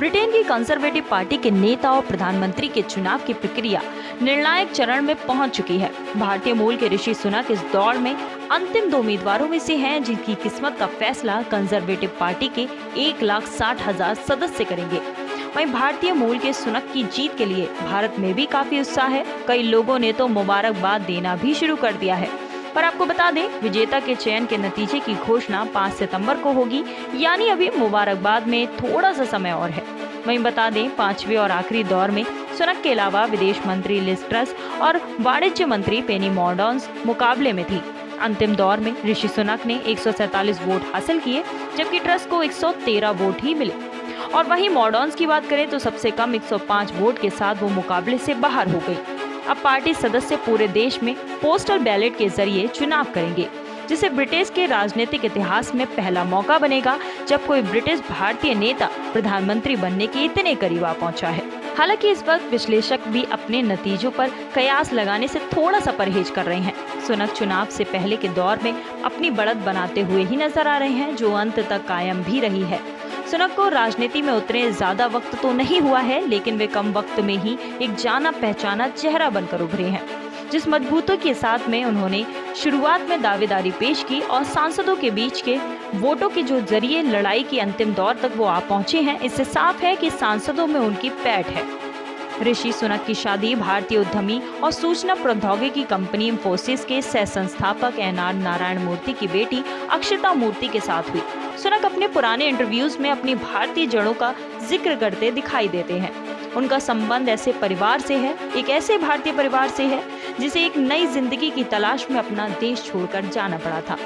Britain की conservative party के नेता और प्रधानमंत्री के चुनाव की प्रक्रिया निर्णायक चरण में पहुंच चुकी है। भारतीय मूल के ऋषि सुनक इस दौड़ में अंतिम 2 उम्मीदवारों में से हैं, जिनकी किस्मत का फैसला कंजर्वेटिव पार्टी के 1,60,000 सदस्य करेंगे। वहीं भारतीय मूल के सुनक की जीत के लिए भारत में भी काफी उत्साह है। कई लोगों ने तो मुबारकबाद देना भी शुरू कर दिया है। पर आपको बता दें, विजेता के चयन के नतीजे की घोषणा 5 सितंबर को होगी, यानी अभी मुबारकबाद में थोड़ा सा समय और है। वहीं बता दें, 5वें और आखिरी दौर में सुनक के अलावा विदेश मंत्री लिज ट्रस और वाणिज्य मंत्री पेनी मॉर्डौन मुकाबले में थी। अंतिम दौर में ऋषि सुनक ने 147 वोट हासिल किए, जबकि ट्रस को 113 वोट ही मिले। और वहीं मॉर्डौन की बात करें तो सबसे कम 105 वोट के साथ वो मुकाबले से बाहर हो गई। अब पार्टी सदस्य पूरे देश में पोस्टल बैलेट के जरिए चुनाव करेंगे, जिसे ब्रिटिश के राजनीतिक इतिहास में पहला मौका बनेगा जब कोई ब्रिटिश भारतीय नेता प्रधानमंत्री बनने के इतने करीब आ पहुंचा है। हालांकि इस वक्त विश्लेषक भी अपने नतीजों पर कयास लगाने से थोड़ा सा परहेज कर रहे हैं। सुनक चुनाव से पहले के दौर में अपनी बढ़त बनाते हुए ही नजर आ रहे हैं, जो अंत तक कायम भी रही है। सुनक को राजनीति में उतरे ज्यादा वक्त तो नहीं हुआ है, लेकिन वे कम वक्त में ही एक जाना पहचाना चेहरा बनकर उभरे हैं। जिस मजबूती के साथ में उन्होंने शुरुआत में दावेदारी पेश की और सांसदों के बीच के वोटों के जो जरिए लड़ाई की अंतिम दौर तक वो आ पहुंचे हैं, इससे साफ है कि सांसदों में उनकी पैठ है। ऋषि सुनक की शादी भारतीय उद्यमी और सूचना प्रौद्योगिकी कंपनी इंफोसिस के सह संस्थापक एनआर नारायण मूर्ति की बेटी अक्षता मूर्ति के साथ हुई। सुनक अपने पुराने इंटरव्यूज में अपनी भारतीय जड़ों का जिक्र करते दिखाई देते हैं। उनका संबंध ऐसे परिवार से है, एक ऐसे भारतीय परिवार से है जिसे एक नई जिंदगी की तलाश में अपना देश छोड़कर जाना पड़ा था।